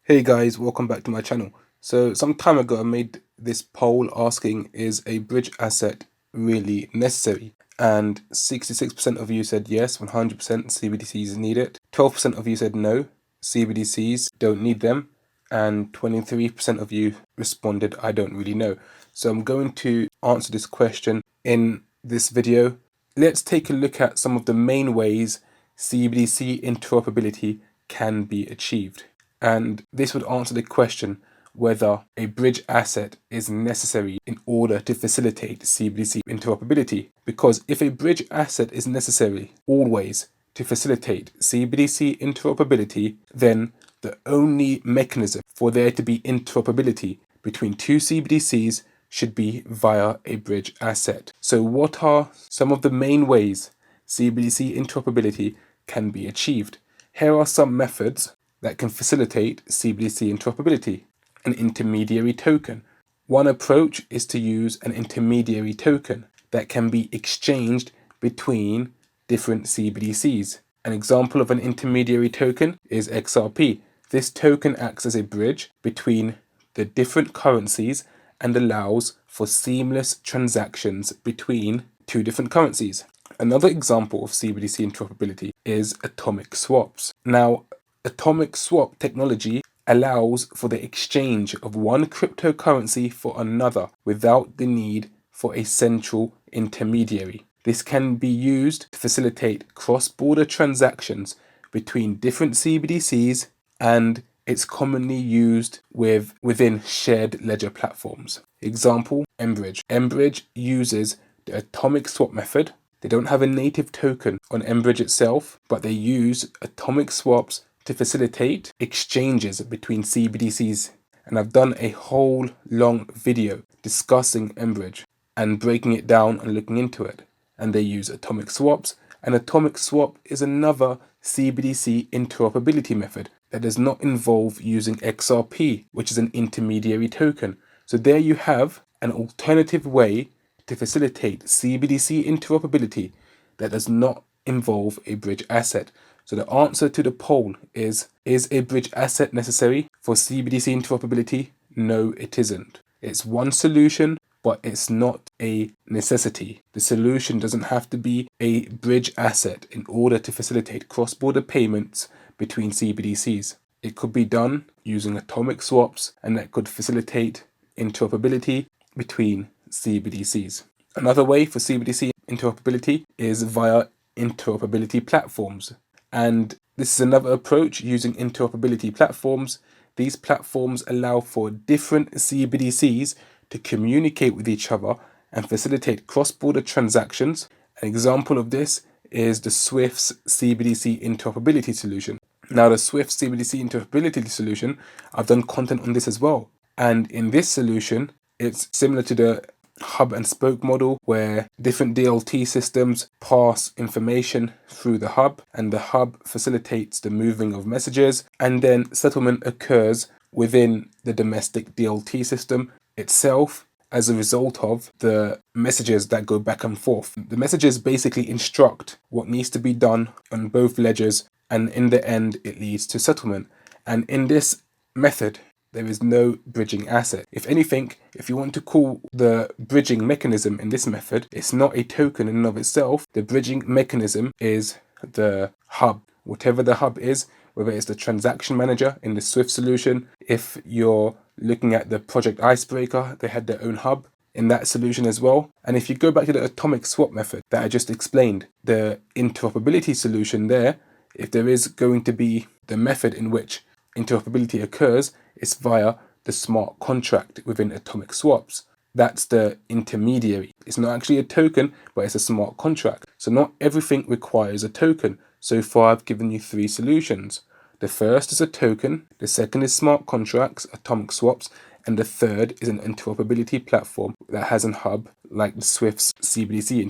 Hey guys, welcome back to my channel. So some time ago I made this poll asking, is a bridge asset really necessary? And 66% of you said yes, 100% CBDCs need it. 12% of you said no, CBDCs don't need them. And 23% of you responded, I don't really know. So I'm going to answer this question in this video. Let's take a look at some of the main ways CBDC interoperability can be achieved. And this would answer the question whether a bridge asset is necessary in order to facilitate CBDC interoperability. Because if a bridge asset is necessary always to facilitate CBDC interoperability, then the only mechanism for there to be interoperability between two CBDCs should be via a bridge asset. So what are some of the main ways CBDC interoperability can be achieved? Here are some methods that can facilitate CBDC interoperability. An intermediary token. One approach is to use an intermediary token that can be exchanged between different CBDCs. An example of an intermediary token is XRP. This token acts as a bridge between the different currencies and allows for seamless transactions between two different currencies. Another example of CBDC interoperability is atomic swaps. Now, atomic swap technology allows for the exchange of one cryptocurrency for another without the need for a central intermediary. This can be used to facilitate cross-border transactions between different CBDCs, and it's commonly used within shared ledger platforms. Example, mBridge. mBridge uses the atomic swap method. They don't have a native token on mBridge itself, but they use atomic swaps to facilitate exchanges between CBDCs. And I've done a whole long video discussing mBridge and breaking it down and looking into it. And they use atomic swaps. And atomic swap is another CBDC interoperability method that does not involve using XRP, which is an intermediary token. So there you have an alternative way to facilitate CBDC interoperability that does not involve a bridge asset. So the answer to the poll is a bridge asset necessary for CBDC interoperability? No, it isn't. It's one solution, but it's not a necessity. The solution doesn't have to be a bridge asset in order to facilitate cross-border payments between CBDCs. It could be done using atomic swaps, and that could facilitate interoperability between CBDCs. Another way for CBDC interoperability is via interoperability platforms. And this is another approach using interoperability platforms. These platforms allow for different CBDCs to communicate with each other and facilitate cross-border transactions. An example of this is the Swift's CBDC interoperability solution. Now, the Swift CBDC interoperability solution, I've done content on this as well. And in this solution, it's similar to the hub and spoke model, where different DLT systems pass information through the hub, and the hub facilitates the moving of messages, and then settlement occurs within the domestic DLT system itself as a result of the messages that go back and forth. The messages basically instruct what needs to be done on both ledgers, and in the end it leads to settlement. And in this method, there is no bridging asset. If anything, if you want to call the bridging mechanism in this method, it's not a token in and of itself. The bridging mechanism is the hub. Whatever the hub is, whether it's the transaction manager in the Swift solution, if you're looking at the project Icebreaker, they had their own hub in that solution as well. And if you go back to the atomic swap method that I just explained, the interoperability solution there, if there is going to be the method in which interoperability occurs, it's via the smart contract within atomic swaps. That's the intermediary. It's not actually a token, but it's a smart contract. So not everything requires a token. So far, I've given you three solutions. The first is a token, the second is smart contracts, atomic swaps, and the third is an interoperability platform that has a hub like the Swift's CBDC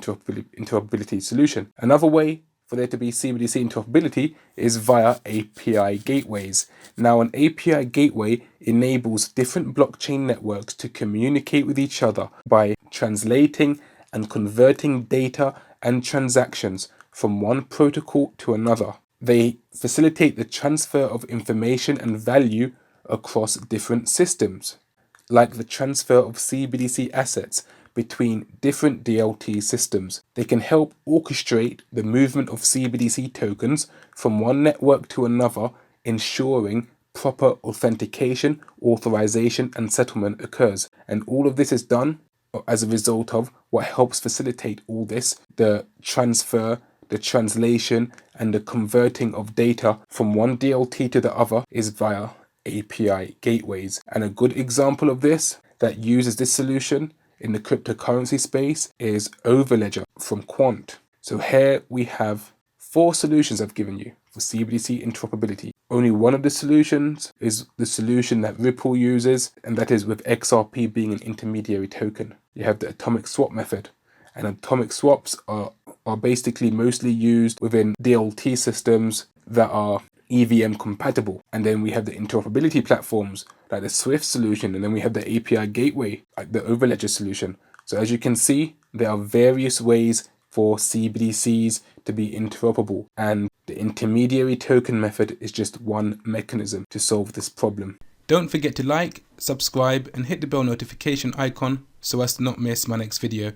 interoperability solution. Another way for there to be CBDC interoperability is via API gateways. Now, an API gateway enables different blockchain networks to communicate with each other by translating and converting data and transactions from one protocol to another. They facilitate the transfer of information and value across different systems, like the transfer of CBDC assets between different DLT systems. They can help orchestrate the movement of CBDC tokens from one network to another, ensuring proper authentication, authorization, and settlement occurs. And all of this is done as a result of what helps facilitate all this: the transfer, the translation, and the converting of data from one DLT to the other is via API gateways. And a good example of this that uses this solution in the cryptocurrency space is Overledger from Quant. So here we have 4 solutions I've given you for CBDC interoperability. Only one of the solutions is the solution that Ripple uses, and that is with XRP being an intermediary token. You have the atomic swap method, and atomic swaps are basically mostly used within DLT systems that are EVM compatible. And then we have the interoperability platforms like the Swift solution, and then we have the API gateway like the Overledger solution. So as you can see, there are various ways for CBDCs to be interoperable, and the intermediary token method is just one mechanism to solve this problem. Don't forget to like, subscribe, and hit the bell notification icon so as to not miss my next video.